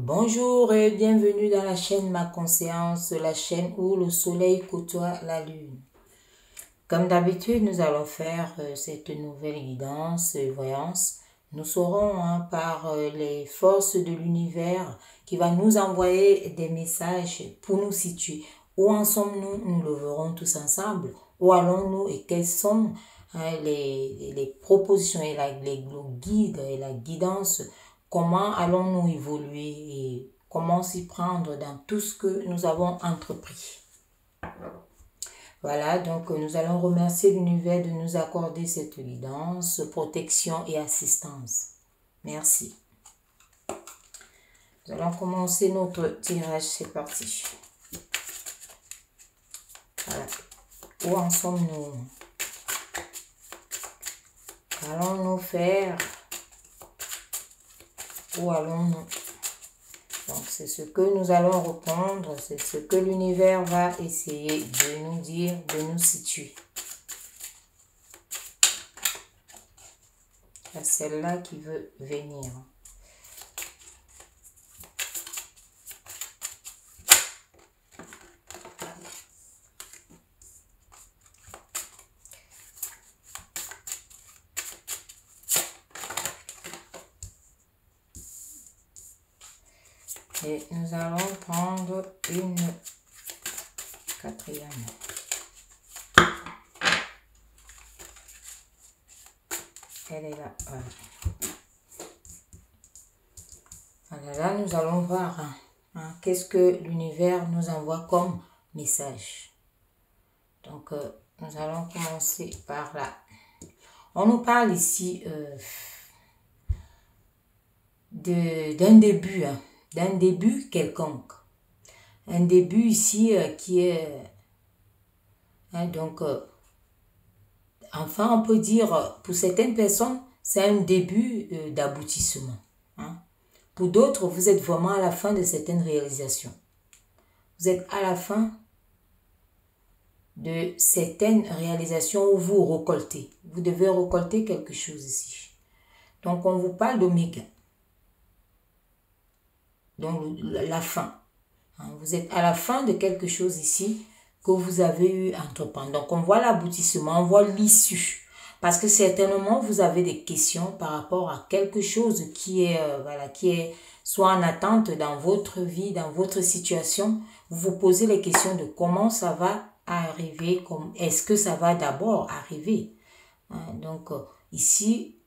Bonjour et bienvenue dans la chaîne Ma Conscience, la chaîne où le soleil côtoie la lune. Comme d'habitude, nous allons faire cette nouvelle guidance, voyance. Nous saurons par les forces de l'univers qui va nous envoyer des messages pour nous situer. Où en sommes-nous? Nous le verrons tous ensemble. Où allons-nous et quelles sont les propositions et les guides et la guidance? Comment allons-nous évoluer et comment s'y prendre dans tout ce que nous avons entrepris? Voilà, donc nous allons remercier l'univers de nous accorder cette guidance, protection et assistance. Merci. Nous allons commencer notre tirage, c'est parti. Voilà. Où en sommes-nous? Qu'allons-nous faire? Où allons-nous? Donc, c'est ce que nous allons répondre, c'est ce que l'univers va essayer de nous dire, de nous situer. Il y a celle-là qui veut venir. Et nous allons prendre une quatrième. Elle est là. Voilà. Alors là, nous allons voir qu'est-ce que l'univers nous envoie comme message. Donc, nous allons commencer par là. On nous parle ici d'un début, d'un début quelconque. Un début ici qui est... enfin, on peut dire, pour certaines personnes, c'est un début d'aboutissement. Pour d'autres, vous êtes vraiment à la fin de certaines réalisations. Vous êtes à la fin de certaines réalisations où vous récoltez. Vous devez récolter quelque chose ici. Donc, on vous parle d'oméga. Donc, la fin. Vous êtes à la fin de quelque chose ici que vous avez eu à entreprendre. Donc, on voit l'aboutissement, on voit l'issue. Parce que certainement, vous avez des questions par rapport à quelque chose qui est soit en attente dans votre vie, dans votre situation. Vous vous posez les questions de comment ça va arriver, est-ce que ça va d'abord arriver. Donc, ici,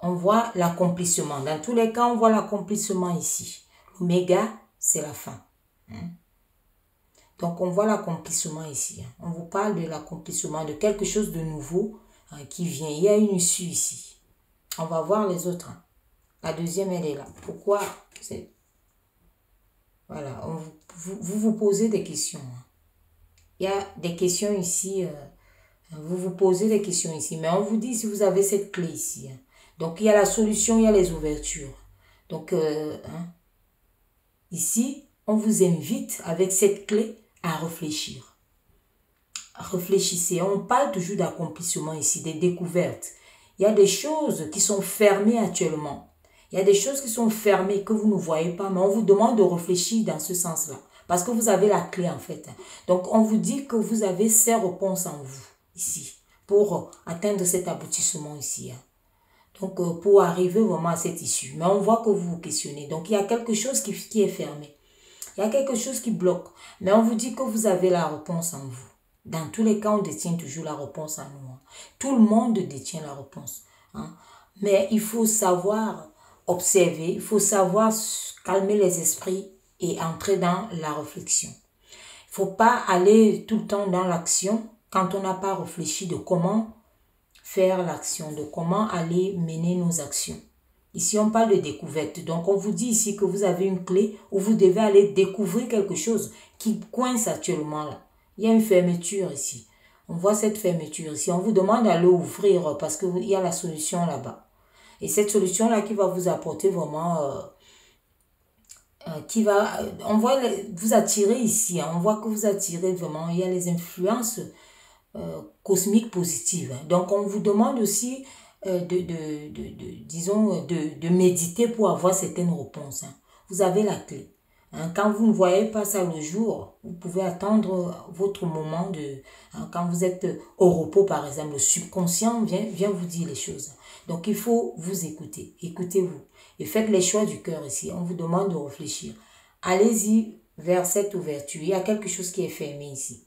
on voit l'accomplissement. Dans tous les cas, on voit l'accomplissement ici. L'oméga, c'est la fin. Donc, on voit l'accomplissement ici. On vous parle de l'accomplissement de quelque chose de nouveau qui vient. Il y a une issue ici. On va voir les autres. La deuxième, elle est là. Pourquoi? Voilà, vous posez des questions. Il y a des questions ici. Vous vous posez des questions ici. Mais on vous dit si vous avez cette clé ici. Donc, il y a la solution, il y a les ouvertures. Donc, ici, on vous invite avec cette clé à réfléchir. Réfléchissez. On parle toujours d'accomplissement ici, des découvertes. Il y a des choses qui sont fermées actuellement. Il y a des choses qui sont fermées que vous ne voyez pas, mais on vous demande de réfléchir dans ce sens-là. Parce que vous avez la clé en fait. Donc, on vous dit que vous avez ces réponses en vous, ici, pour atteindre cet aboutissement ici. Donc, pour arriver vraiment à cette issue. Mais on voit que vous vous questionnez. Donc, il y a quelque chose qui est fermé. Il y a quelque chose qui bloque. Mais on vous dit que vous avez la réponse en vous. Dans tous les cas, on détient toujours la réponse en nous. Tout le monde détient la réponse. Mais il faut savoir observer. Il faut savoir calmer les esprits et entrer dans la réflexion. Il ne faut pas aller tout le temps dans l'action quand on n'a pas réfléchi de comment faire l'action, de comment aller mener nos actions. Ici, on parle de découverte. Donc, on vous dit ici que vous avez une clé où vous devez aller découvrir quelque chose qui coince actuellement là. Il y a une fermeture ici. On voit cette fermeture ici. On vous demande d'aller ouvrir parce qu'il y a la solution là-bas. Et cette solution-là qui va vous apporter vraiment... on voit vous attirer ici. On voit que vous attirez vraiment. Il y a les influences cosmiques positives. Donc, on vous demande aussi... disons, de méditer pour avoir certaines réponses. Vous avez la clé. Hein, quand vous ne voyez pas ça le jour, vous pouvez attendre votre moment de... Hein, quand vous êtes au repos, par exemple, le subconscient vient vous dire les choses. Donc, il faut vous écouter. Écoutez-vous. Et faites les choix du cœur ici. On vous demande de réfléchir. Allez-y vers cette ouverture. Il y a quelque chose qui est fermé ici.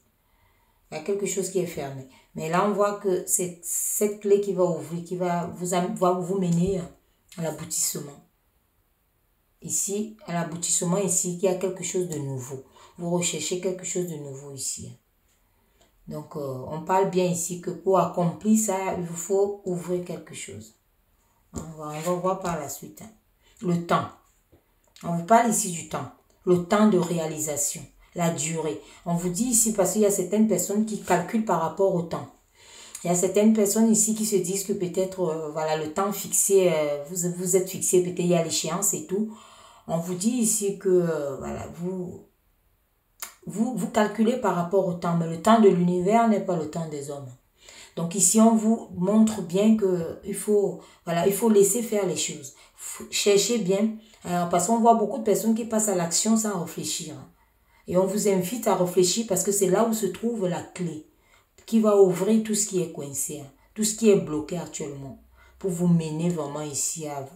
Il y a quelque chose qui est fermé. Mais là, on voit que c'est cette clé qui va ouvrir, qui va vous mener à l'aboutissement. Ici, à l'aboutissement, ici, il y a quelque chose de nouveau. Vous recherchez quelque chose de nouveau ici. Donc, on parle bien ici que pour accomplir ça, il vous faut ouvrir quelque chose. On va voir par la suite. Le temps. On vous parle ici du temps. Le temps de réalisation. La durée. On vous dit ici parce qu'il y a certaines personnes qui calculent par rapport au temps. Il y a certaines personnes ici qui se disent que peut-être, voilà, le temps fixé, vous êtes fixé, peut-être il y a l'échéance et tout. On vous dit ici que, voilà, vous calculez par rapport au temps, mais le temps de l'univers n'est pas le temps des hommes. Donc ici, on vous montre bien que il faut laisser faire les choses. Cherchez bien, parce qu'on voit beaucoup de personnes qui passent à l'action sans réfléchir. Et on vous invite à réfléchir parce que c'est là où se trouve la clé qui va ouvrir tout ce qui est coincé, tout ce qui est bloqué actuellement, pour vous mener vraiment ici à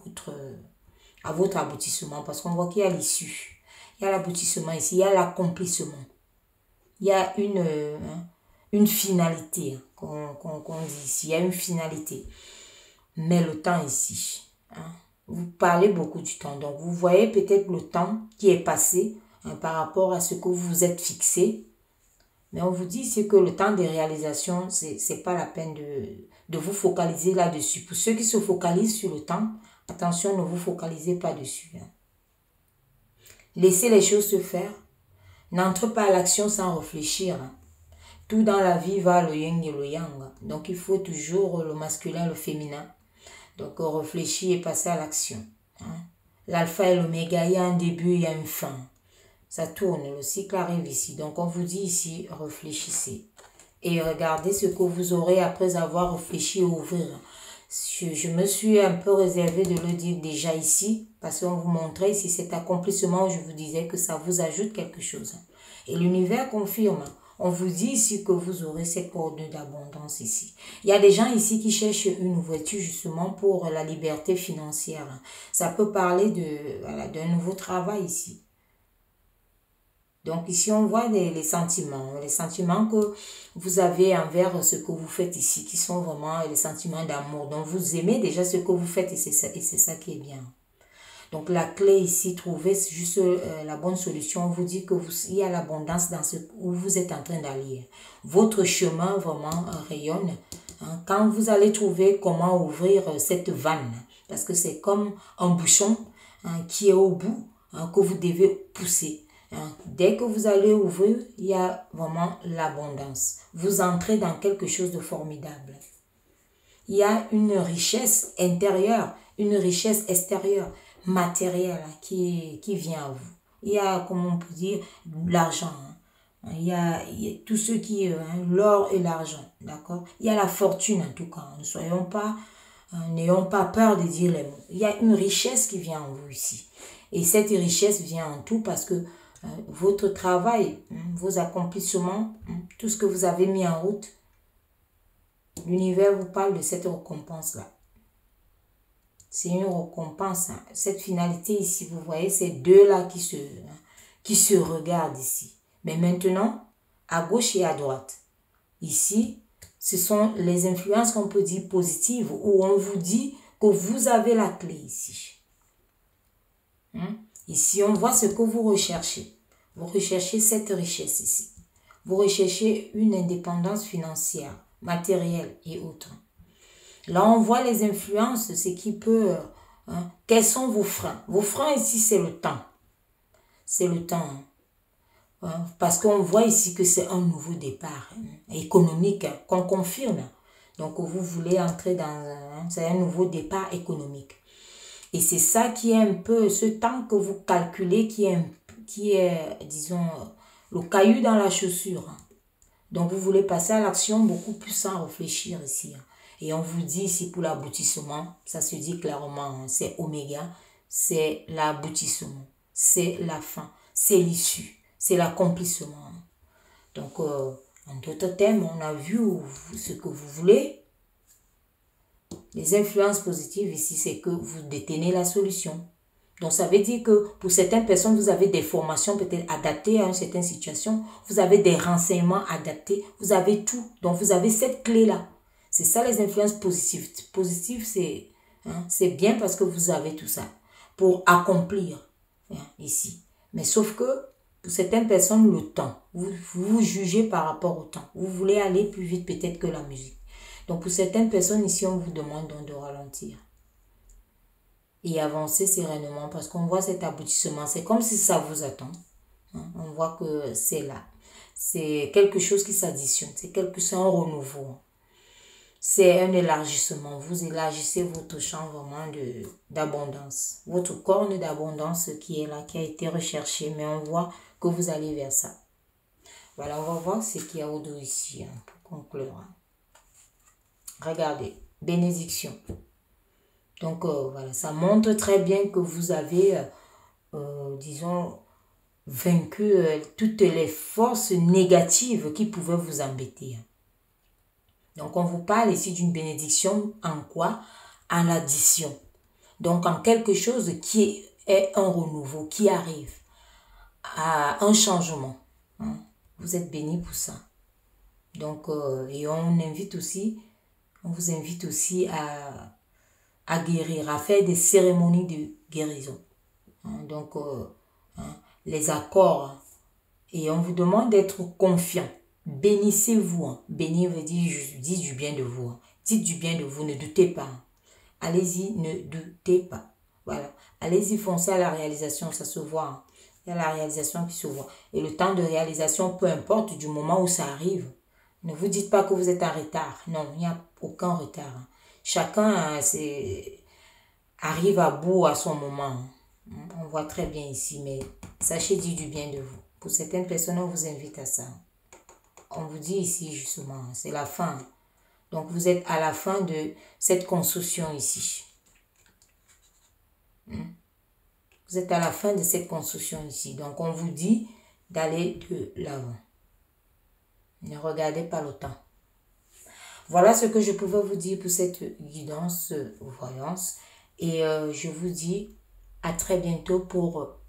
votre aboutissement. Parce qu'on voit qu'il y a l'issue, il y a l'aboutissement ici, il y a l'accomplissement. Il y a une finalité qu'on dit ici, il y a une finalité. Mais le temps ici, vous parlez beaucoup du temps. Donc, vous voyez peut-être le temps qui est passé par rapport à ce que vous vous êtes fixé. Mais on vous dit c'est que le temps de réalisation, c'est pas la peine de vous focaliser là-dessus. Pour ceux qui se focalisent sur le temps, attention, ne vous focalisez pas dessus. Laissez les choses se faire. N'entre pas à l'action sans réfléchir. Tout dans la vie va le yin et le yang. Donc, il faut toujours le masculin, le féminin. Donc, réfléchir et passer à l'action. L'alpha et l'oméga, il y a un début, il y a une fin. Ça tourne, le cycle arrive ici. Donc, on vous dit ici, réfléchissez. Et regardez ce que vous aurez après avoir réfléchi et ouvrir. Je me suis un peu réservé de le dire déjà ici, parce qu'on vous montrait ici cet accomplissement où je vous disais que ça vous ajoute quelque chose. Et l'univers confirme. On vous dit ici que vous aurez cette coordonnée d'abondance ici. Il y a des gens ici qui cherchent une ouverture justement pour la liberté financière. Ça peut parler d'un nouveau travail ici. Donc ici, on voit les sentiments que vous avez envers ce que vous faites ici, qui sont vraiment les sentiments d'amour. Donc vous aimez déjà ce que vous faites et c'est ça qui est bien. Donc la clé ici, trouvez juste la bonne solution. On vous dit qu'il y a l'abondance dans ce où vous êtes en train d'aller. Votre chemin vraiment rayonne. Quand vous allez trouver comment ouvrir cette vanne, parce que c'est comme un bouchon qui est au bout, que vous devez pousser. Dès que vous allez ouvrir, il y a vraiment l'abondance. Vous entrez dans quelque chose de formidable. Il y a une richesse intérieure, une richesse extérieure, matérielle qui vient à vous. Il y a, comme on peut dire, l'argent. Il y a tout ce qui est l'or et l'argent. D'accord? Il y a la fortune en tout cas. N'ayons pas peur de dire les mots. Il y a une richesse qui vient en vous ici. Et cette richesse vient en tout parce que votre travail, vos accomplissements, tout ce que vous avez mis en route, l'univers vous parle de cette récompense-là. C'est une récompense. Cette finalité ici, vous voyez, ces deux-là qui se regardent ici. Mais maintenant, à gauche et à droite. Ici, ce sont les influences qu'on peut dire positives, où on vous dit que vous avez la clé ici. Ici, on voit ce que vous recherchez. Vous recherchez cette richesse ici. Vous recherchez une indépendance financière, matérielle et autres. Là, on voit les influences, ce qui peut... quels sont vos freins? Vos freins ici, c'est le temps. C'est le temps. Parce qu'on voit ici que c'est un nouveau départ économique qu'on confirme. Donc, vous voulez entrer dans... c'est un nouveau départ économique. Et c'est ça qui est un peu... ce temps que vous calculez qui est disons, le caillou dans la chaussure. Donc, vous voulez passer à l'action beaucoup plus sans réfléchir ici. Et on vous dit ici pour l'aboutissement, ça se dit clairement, c'est oméga, c'est l'aboutissement. c'est la fin, c'est l'issue, c'est l'accomplissement. Donc, en d'autres termes, on a vu ce que vous voulez. Les influences positives ici, c'est que vous détenez la solution. Donc, ça veut dire que pour certaines personnes, vous avez des formations peut-être adaptées à une certaine situation. Vous avez des renseignements adaptés. Vous avez tout. Donc, vous avez cette clé-là. C'est ça les influences positives. Positives, c'est bien parce que vous avez tout ça pour accomplir ici. Mais sauf que pour certaines personnes, le temps. Vous jugez par rapport au temps. Vous voulez aller plus vite peut-être que la musique. Donc, pour certaines personnes ici, on vous demande donc de ralentir et avancer sereinement parce qu'on voit cet aboutissement. C'est comme si ça vous attend. On voit que c'est là. C'est quelque chose qui s'additionne. C'est un renouveau. C'est un élargissement. Vous élargissez votre champ vraiment d'abondance. Votre corne d'abondance qui est là, qui a été recherché, mais on voit que vous allez vers ça. Voilà, on va voir ce qu'il y a au-dessus ici pour conclure. Regardez, bénédiction. Donc, voilà, ça montre très bien que vous avez, disons, vaincu toutes les forces négatives qui pouvaient vous embêter. Donc, on vous parle ici d'une bénédiction en quoi? En addition. Donc, en quelque chose qui est un renouveau, qui arrive à un changement. Vous êtes bénis pour ça. Donc, et on vous invite aussi à guérir, à faire des cérémonies de guérison. Donc, les accords. Et on vous demande d'être confiant. Bénissez-vous. Bénir veut dire dites du bien de vous. Dites du bien de vous, ne doutez pas. Allez-y, ne doutez pas. Voilà. Allez-y, foncez à la réalisation, ça se voit. Il y a la réalisation qui se voit. Et le temps de réalisation, peu importe du moment où ça arrive. Ne vous dites pas que vous êtes en retard. Non, il n'y a aucun retard. Chacun arrive à bout à son moment. On voit très bien ici, mais sachez dire du bien de vous. Pour certaines personnes, on vous invite à ça. On vous dit ici justement, c'est la fin. Donc vous êtes à la fin de cette construction ici. Vous êtes à la fin de cette construction ici. Donc on vous dit d'aller de l'avant. Ne regardez pas le temps. Voilà ce que je pouvais vous dire pour cette guidance, voyance. Et je vous dis à très bientôt pour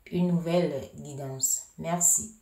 une nouvelle guidance. Merci.